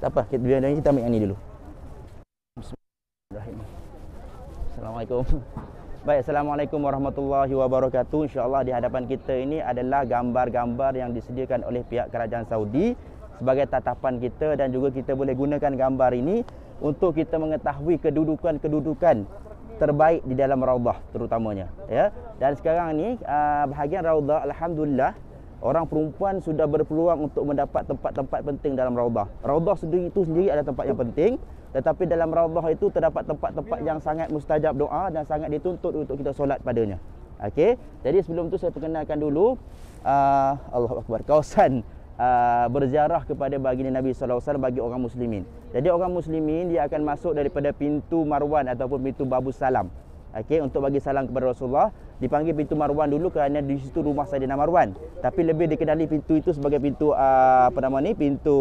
Tak apa, kita ambil yang ni dulu. Bismillahirrahmanirrahim. Assalamualaikum. Baik, Assalamualaikum warahmatullahi wabarakatuh. InsyaAllah di hadapan kita ini adalah gambar-gambar yang disediakan oleh pihak kerajaan Saudi sebagai tatapan kita, dan juga kita boleh gunakan gambar ini untuk kita mengetahui kedudukan-kedudukan terbaik di dalam raudhah terutamanya, ya. Dan sekarang ni bahagian raudhah, alhamdulillah, orang perempuan sudah berpeluang untuk mendapat tempat-tempat penting dalam raudhah. Raudhah sendiri ada tempat yang penting, tetapi dalam raudhah itu terdapat tempat-tempat yang sangat mustajab doa dan sangat dituntut untuk kita solat padanya. Okey, jadi sebelum tu saya perkenalkan dulu Allahu Akbar, kawasan berziarah kepada baginda Nabi sallallahu alaihi wasallam bagi orang muslimin. Jadi orang muslimin dia akan masuk daripada pintu Marwan ataupun pintu Babus Salam. Okey, untuk bagi salam kepada Rasulullah dipanggil pintu Marwan dulu kerana di situ rumah Saidina Marwan. Tapi lebih dikenali pintu itu sebagai pintu pintu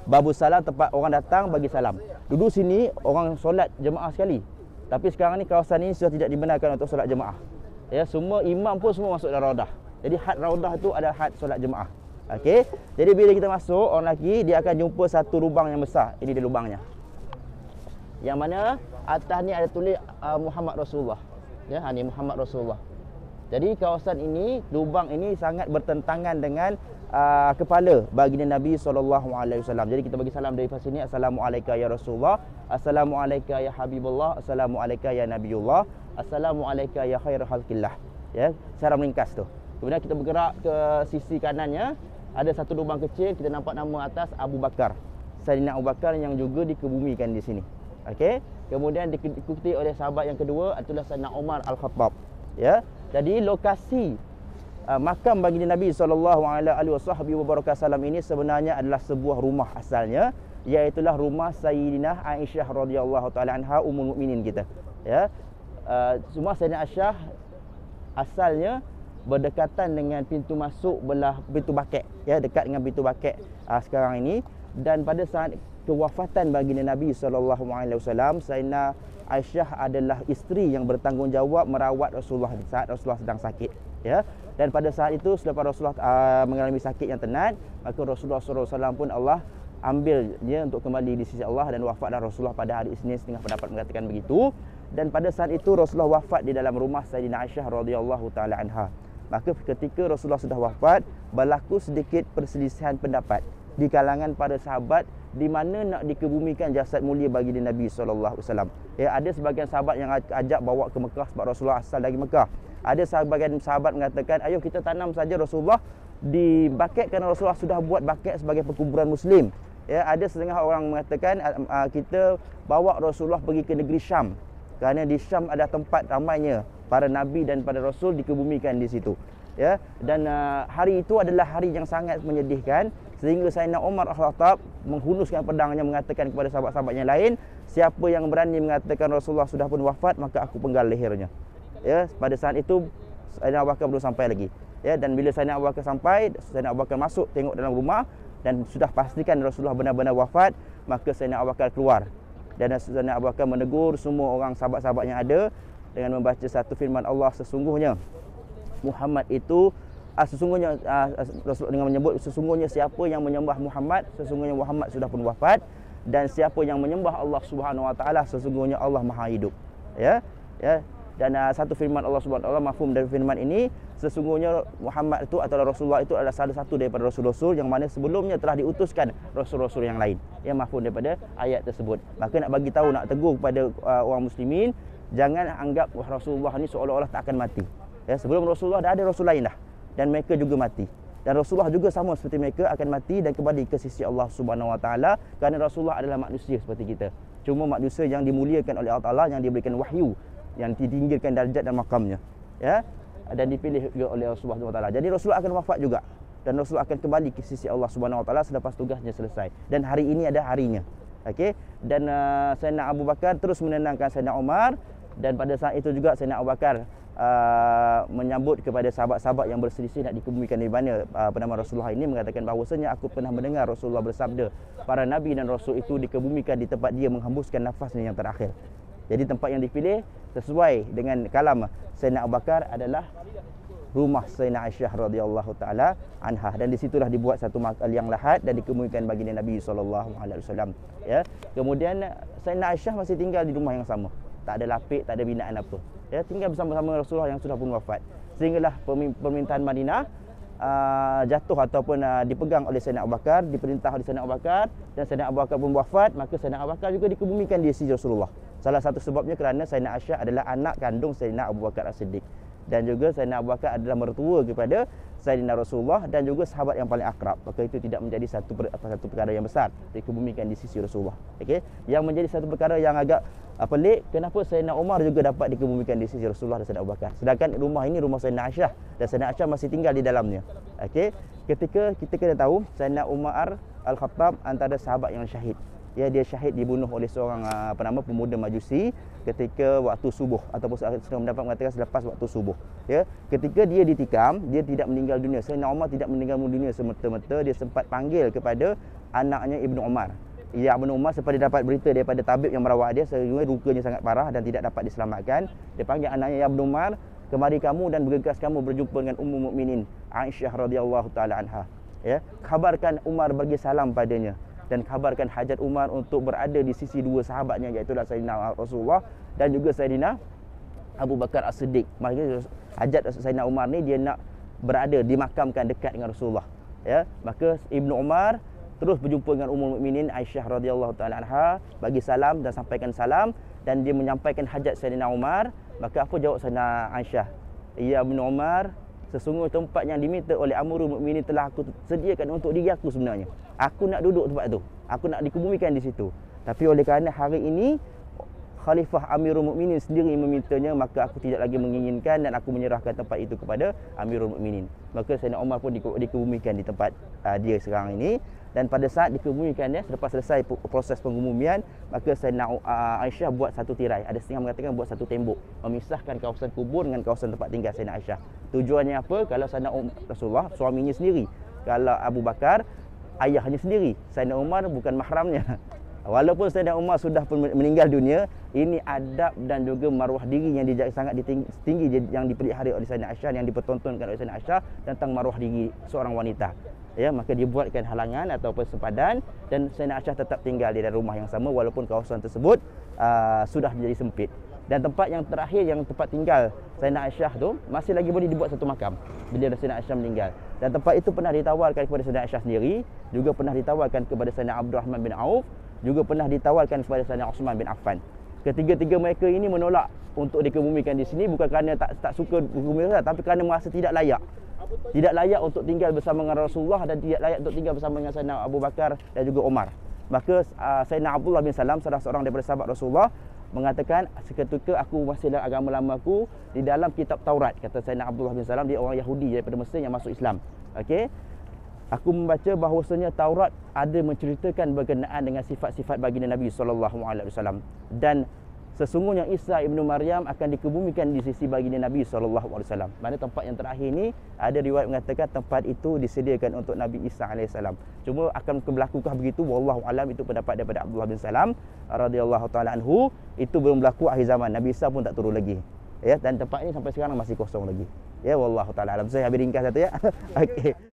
Babus Salam, tempat orang datang bagi salam. Dulu sini orang solat jemaah sekali. Tapi sekarang ni kawasan ini sudah tidak dibenarkan untuk solat jemaah. Ya, semua imam pun semua masuk dalam raudhah. Jadi had raudhah itu ada had solat jemaah. Okey. Jadi bila kita masuk, orang lelaki dia akan jumpa satu lubang yang besar. Ini dia lubangnya. Yang mana atas ni ada tulis Muhammad Rasulullah. Ya, ni Muhammad Rasulullah. Jadi kawasan ini, lubang ini sangat bertentangan dengan kepala baginda Nabi SAW. Jadi kita bagi salam dari sini. Assalamualaikum ya Rasulullah, Assalamualaikum ya Habibullah, Assalamualaikum ya Nabiullah, Assalamualaikum ya khairul khalqillah. Ya, secara meringkas tu. Kemudian kita bergerak ke sisi kanannya, ada satu lubang kecil, kita nampak nama atas Abu Bakar. Sayyidina Abu Bakar yang juga dikebumikan di sini. Okey. Kemudian diikuti oleh sahabat yang kedua adalah Sayyidina Umar Al-Khattab. Ya. Jadi lokasi makam baginda Nabi SAW ini sebenarnya adalah sebuah rumah asalnya, iaitu rumah Sayyidina Aisyah radhiyallahu taala anha, ummul mukminin kita. Ya. Rumah Sayyidina Aisyah asalnya berdekatan dengan pintu masuk belah pintu bakek, ya, dekat dengan pintu bakek sekarang ini. Dan pada saat kewafatan baginda Nabi SAW, Sayyidina Aisyah adalah isteri yang bertanggungjawab merawat Rasulullah di saat Rasulullah sedang sakit, ya. Dan pada saat itu selepas Rasulullah mengalami sakit yang tenat, maka Rasulullah SAW pun Allah ambil dia untuk kembali di sisi Allah, dan wafatlah Rasulullah pada hari Isnin, setengah pendapat mengatakan begitu. Dan pada saat itu Rasulullah wafat di dalam rumah Sayyidina Aisyah radhiyallahu taala anha. Maka ketika Rasulullah sudah wafat, berlaku sedikit perselisihan pendapat di kalangan para sahabat di mana nak dikebumikan jasad mulia baginda Nabi sallallahu alaihi wasallam. Ya, ada sebahagian sahabat yang ajak bawa ke Mekah sebab Rasulullah asal dari Mekah. Ada sebahagian sahabat mengatakan, ayo kita tanam saja Rasulullah di baket kerana Rasulullah sudah buat baket sebagai perkuburan muslim. Ya, ada setengah orang mengatakan kita bawa Rasulullah pergi ke negeri Syam kerana di Syam ada tempat ramainya para nabi dan para rasul dikebumikan di situ. Ya, dan hari itu adalah hari yang sangat menyedihkan, sehingga Sayyidina Umar Al-Khattab menghunuskan pedangnya mengatakan kepada sahabat-sahabat yang lain, siapa yang berani mengatakan Rasulullah sudah pun wafat, maka aku penggal lehernya. Ya, pada saat itu Sayyidina Abu Bakar belum sampai lagi. Ya, dan bila Sayyidina Abu Bakar sampai, Sayyidina Abu Bakar masuk tengok dalam rumah dan sudah pastikan Rasulullah benar-benar wafat, maka Sayyidina Abu Bakar keluar. Dan Sayyidina Abu Bakar menegur semua orang sahabat-sahabat yang ada dengan membaca satu firman Allah, sesungguhnya Muhammad itu sesungguhnya Rasul dengan menyebut sesungguhnya siapa yang menyembah Muhammad, sesungguhnya Muhammad sudah pun wafat, dan siapa yang menyembah Allah Subhanahu wa taala, sesungguhnya Allah Maha hidup. Ya. Ya. Dan satu firman Allah Subhanahu wa taala, mafhum dari firman ini, sesungguhnya Muhammad itu atau Rasulullah itu adalah salah satu daripada rasul-rasul yang mana sebelumnya telah diutuskan rasul-rasul yang lain. Ya, mafhum daripada ayat tersebut. Maka nak bagi tahu, nak tegur kepada orang muslimin, jangan anggap Rasulullah ni seolah-olah tak akan mati. Ya, sebelum Rasulullah dah ada rasul lain dah, dan mereka juga mati. Dan Rasulullah juga sama seperti mereka akan mati dan kembali ke sisi Allah Subhanahu wa taala, kerana Rasulullah adalah manusia seperti kita. Cuma manusia yang dimuliakan oleh Allah Taala, yang diberikan wahyu, yang ditinggikan darjat dan makamnya, ya, dan dipilih oleh Allah Subhanahu wa taala. Jadi Rasulullah akan wafat juga, dan Rasulullah akan kembali ke sisi Allah Subhanahu wa taala selepas tugasnya selesai. Dan hari ini ada harinya. Okey, dan Sayyidina Abu Bakar terus menenangkan Sayyidina Umar, dan pada saat itu juga Sayyidina Abu Bakar menyambut kepada sahabat-sahabat yang berselisih nak dikebumikan di mana penama Rasulullah ini, mengatakan bahawasanya aku pernah mendengar Rasulullah bersabda, para nabi dan rasul itu dikebumikan di tempat dia menghembuskan nafasnya yang terakhir. Jadi tempat yang dipilih sesuai dengan kalam Sayyidina Abu Bakar adalah rumah Sayyidina Aisyah radhiyallahu taala anha, dan di situlah dibuat satu liang lahat dan dikemumikan baginda Nabi sallallahu alaihi wasallam. Ya. Kemudian Sayyidina Aisyah masih tinggal di rumah yang sama. Tak ada lapik, tak ada binaan apa. Ya, tinggal bersama-sama Rasulullah yang sudah pun wafat. Sehinggalah pemerintahan Madinah jatuh ataupun dipegang oleh Sayyidina Abu Bakar, diperintah oleh Sayyidina Abu Bakar, dan Sayyidina Abu Bakar pun wafat, maka Sayyidina Abu Bakar juga dikebumikan di sisi Rasulullah. Salah satu sebabnya kerana Sayyidina Aisyah adalah anak kandung Sayyidina Abu Bakar As-Siddiq, dan juga Sayyidina Abu Bakar adalah mertua kepada Sayyidina Rasulullah dan juga sahabat yang paling akrab. Maka itu tidak menjadi satu perkara yang besar, dikebumikan di sisi Rasulullah. Okey, yang menjadi satu perkara yang agak pelik, kenapa Sayyidina Umar juga dapat dikebumikan di sisi Rasulullah dan Sayyidina Abu Bakar, sedangkan rumah ini rumah Sayyidina Aisyah dan Sayyidina Aisyah masih tinggal di dalamnya. Okey, ketika kita kena tahu Sayyidina Umar Al-Khattab antara sahabat yang syahid. Ya, dia syahid dibunuh oleh seorang pemuda Majusi ketika waktu subuh, ataupun sedang mendapat mengatakan selepas waktu subuh. Ya, ketika dia ditikam, dia tidak meninggal dunia. Sayyidina Umar tidak meninggal dunia semata-mata, dia sempat panggil kepada anaknya Ibnu Umar. Ya, Ibnu Umar sempat dapat berita daripada tabib yang merawat dia, sehingga lukanya sangat parah dan tidak dapat diselamatkan. Dia panggil anaknya, ya Ibnu Umar, kemari kamu dan bergegas kamu berjumpa dengan Ummul Mukminin Aisyah radhiyallahu taala anha. Ya, kabarkan Umar bagi salam padanya, dan kabarkan hajat Umar untuk berada di sisi dua sahabatnya, iaitu Sayyidina Rasulullah dan juga Sayyidina Abu Bakar As-Siddiq. Maksudnya hajat Sayyidina Umar ni dia nak berada, dimakamkan dekat dengan Rasulullah. Ya, maka Ibnu Umar terus berjumpa dengan Ummul Mukminin Aisyah radhiyallahu taala anha, bagi salam dan sampaikan salam, dan dia menyampaikan hajat Sayyidina Umar. Maka apa jawab Sayyidina Aisyah? Ya Ibnu Umar, sesungguhnya tempat yang diminta oleh Amirul Mukminin telah aku sediakan untuk diri aku sebenarnya. Aku nak duduk tempat tu. Aku nak dikebumikan di situ. Tapi oleh kerana hari ini Khalifah Amirul Mukminin sendiri memintanya, maka aku tidak lagi menginginkan dan aku menyerahkan tempat itu kepada Amirul Mukminin. Maka Sayyidina Umar pun dikebumikan di tempat dia sekarang ini. Dan pada saat dikebumikannya, selepas selesai proses pengumumian, maka Sayyidina Aisyah buat satu tirai. Ada setengah mengatakan buat satu tembok, memisahkan kawasan kubur dengan kawasan tempat tinggal Sayyidina Aisyah. Tujuannya apa? Kalau Sayyidina Rasulullah, suaminya sendiri. Kalau Abu Bakar, ayahnya sendiri. Sayyidina Umar bukan mahramnya. Walaupun Sayyidina Umar sudah pun meninggal dunia, ini adab dan juga maruah diri yang sangat tinggi yang dipelihara oleh Sayyidina Aisyah, yang dipertontonkan oleh Sayyidina Aisyah tentang maruah diri seorang wanita. Ya, maka dibuatkan halangan ataupun sempadan, dan Sayyidina Aisyah tetap tinggal di dalam rumah yang sama walaupun kawasan tersebut sudah menjadi sempit. Dan tempat yang terakhir, yang tempat tinggal Sayyidina Aisyah tu, masih lagi boleh dibuat satu makam bila Sayyidina Aisyah meninggal. Dan tempat itu pernah ditawarkan kepada Sayyidina Aisyah sendiri, juga pernah ditawarkan kepada Sayyidina Abdurrahman bin Auf, juga pernah ditawarkan kepada Sayyidina Uthman bin Affan. Ketiga-tiga mereka ini menolak untuk dikebumikan di sini, bukan kerana tak suka dikebumikan, tapi kerana merasa tidak layak. Tidak layak untuk tinggal bersama dengan Rasulullah, dan tidak layak untuk tinggal bersama dengan Sayyidina Abu Bakar dan juga Umar. Maka Sayyidina Abdullah bin Salam, salah seorang daripada sahabat Rasulullah, mengatakan, seketika aku masih dalam agama lamaku, di dalam kitab Taurat, kata Sayyidina Abdullah bin Salam, dia orang Yahudi daripada Mesir yang masuk Islam. Okey, aku membaca bahawasanya Taurat ada menceritakan berkenaan dengan sifat-sifat baginda Nabi SAW, dan sesungguhnya Isa ibnu Maryam akan dikebumikan di sisi baginda Nabi SAW. Mana tempat yang terakhir ini, ada riwayat mengatakan tempat itu disediakan untuk Nabi Isa AS. Cuma akan berlakukah begitu, wallahu alam, itu pendapat daripada Abdullah bin Salam radhiyallahu taala anhu. Itu belum berlaku akhir zaman, Nabi Isa pun tak turun lagi. Ya, dan tempat ini sampai sekarang masih kosong lagi. Ya, wallahu taala alam. Saya habis ringkas satu ya. Okey.